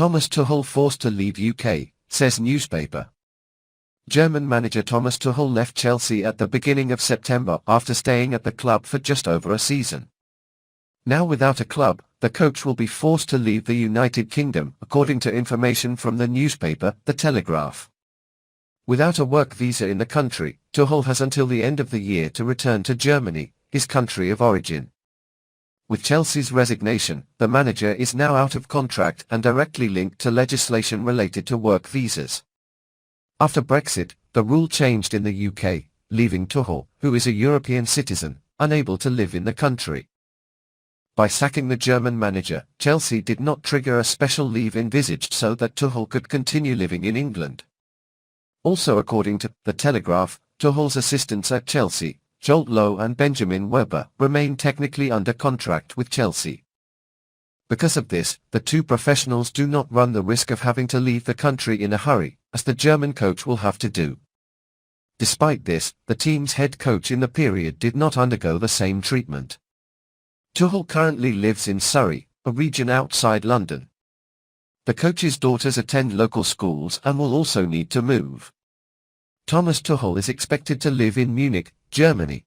Thomas Tuchel forced to leave UK, says newspaper. German manager Thomas Tuchel left Chelsea at the beginning of September after staying at the club for just over a season. Now without a club, the coach will be forced to leave the United Kingdom, according to information from the newspaper, The Telegraph. Without a work visa in the country, Tuchel has until the end of the year to return to Germany, his country of origin. With Chelsea's resignation, the manager is now out of contract and directly linked to legislation related to work visas. After Brexit, the rule changed in the UK, leaving Tuchel, who is a European citizen, unable to live in the country. By sacking the German manager, Chelsea did not trigger a special leave envisaged so that Tuchel could continue living in England. Also according to The Telegraph, Tuchel's assistants at Chelsea, Jolt Low and Benjamin Weber, remain technically under contract with Chelsea. Because of this, the two professionals do not run the risk of having to leave the country in a hurry, as the German coach will have to do. Despite this, the team's head coach in the period did not undergo the same treatment. Tuchel currently lives in Surrey, a region outside London. The coach's daughters attend local schools and will also need to move. Thomas Tuchel is expected to live in Munich, Germany.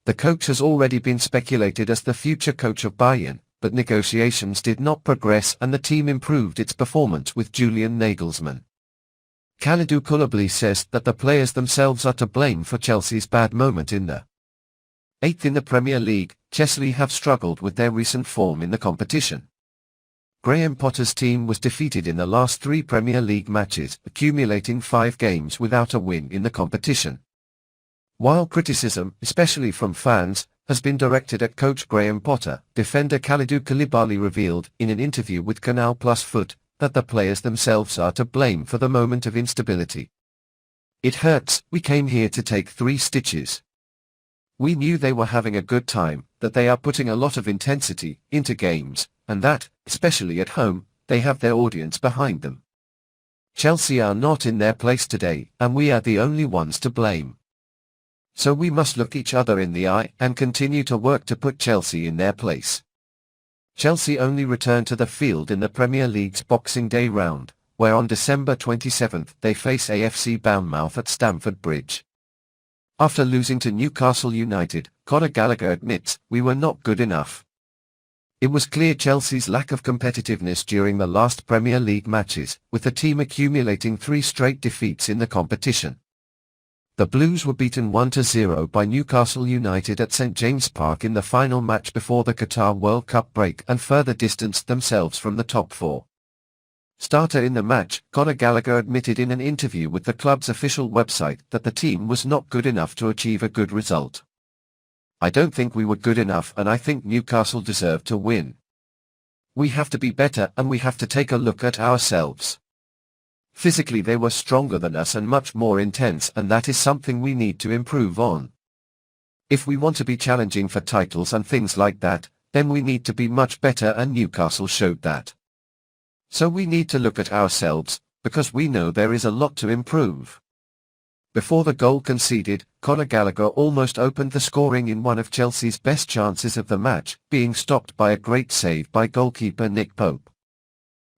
The coach has already been speculated as the future coach of Bayern, but negotiations did not progress and the team improved its performance with Julian Nagelsmann. Kalidou Koulibaly says that the players themselves are to blame for Chelsea's bad moment in the 8th in the Premier League. Chelsea have struggled with their recent form in the competition. Graham Potter's team was defeated in the last 3 Premier League matches, accumulating 5 games without a win in the competition. While criticism, especially from fans, has been directed at coach Graham Potter, defender Kalidou Koulibaly revealed, in an interview with Canal+ Foot, that the players themselves are to blame for the moment of instability. "It hurts, we came here to take 3 stitches. We knew they were having a good time, that they are putting a lot of intensity into games, and that, especially at home, they have their audience behind them. Chelsea are not in their place today, and we are the only ones to blame. So we must look each other in the eye and continue to work to put Chelsea in their place." Chelsea only returned to the field in the Premier League's Boxing Day round, where on December 27 they face AFC Bournemouth at Stamford Bridge. After losing to Newcastle United, Conor Gallagher admits, "We were not good enough." It was clear Chelsea's lack of competitiveness during the last Premier League matches, with the team accumulating 3 straight defeats in the competition. The Blues were beaten 1-0 by Newcastle United at St James Park in the final match before the Qatar World Cup break and further distanced themselves from the top 4. Starter in the match, Conor Gallagher admitted in an interview with the club's official website that the team was not good enough to achieve a good result. "I don't think we were good enough and I think Newcastle deserved to win. We have to be better and we have to take a look at ourselves. Physically they were stronger than us and much more intense and that is something we need to improve on. If we want to be challenging for titles and things like that, then we need to be much better and Newcastle showed that. So we need to look at ourselves, because we know there is a lot to improve." Before the goal conceded, Conor Gallagher almost opened the scoring in one of Chelsea's best chances of the match, being stopped by a great save by goalkeeper Nick Pope.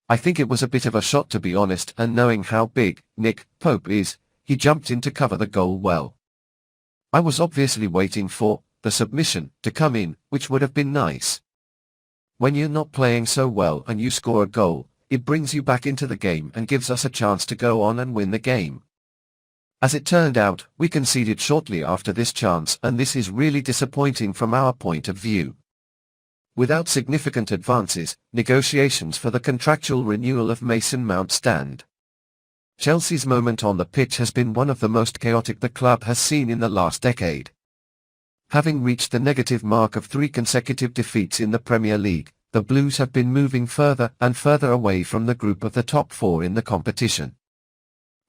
"I think it was a bit of a shot to be honest, and knowing how big Nick Pope is, he jumped in to cover the goal well. I was obviously waiting for the submission to come in, which would have been nice. When you're not playing so well and you score a goal, it brings you back into the game and gives us a chance to go on and win the game. As it turned out, we conceded shortly after this chance and this is really disappointing from our point of view." Without significant advances, negotiations for the contractual renewal of Mason Mount stand. Chelsea's moment on the pitch has been one of the most chaotic the club has seen in the last decade. Having reached the negative mark of 3 consecutive defeats in the Premier League, the Blues have been moving further and further away from the group of the top 4 in the competition.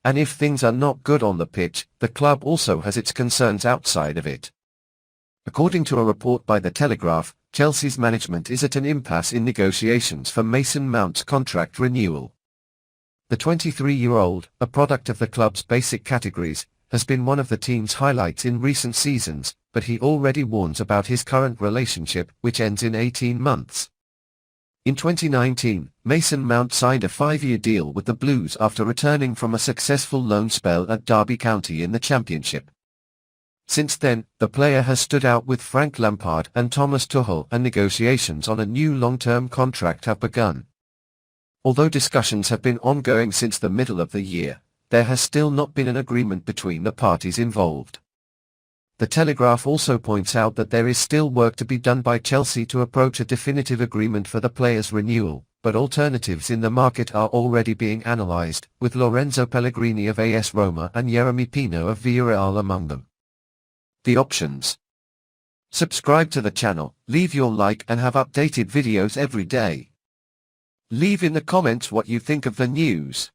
And if things are not good on the pitch, the club also has its concerns outside of it. According to a report by The Telegraph, Chelsea's management is at an impasse in negotiations for Mason Mount's contract renewal. The 23-year-old, a product of the club's basic categories, has been one of the team's highlights in recent seasons, but he already warns about his current relationship, which ends in 18 months. In 2019, Mason Mount signed a 5-year deal with the Blues after returning from a successful loan spell at Derby County in the Championship. Since then, the player has stood out with Frank Lampard and Thomas Tuchel, and negotiations on a new long-term contract have begun. Although discussions have been ongoing since the middle of the year, there has still not been an agreement between the parties involved. The Telegraph also points out that there is still work to be done by Chelsea to approach a definitive agreement for the player's renewal, but alternatives in the market are already being analysed, with Lorenzo Pellegrini of AS Roma and Yeremy Pino of Villarreal among them. The options. Subscribe to the channel, leave your like and have updated videos every day. Leave in the comments what you think of the news.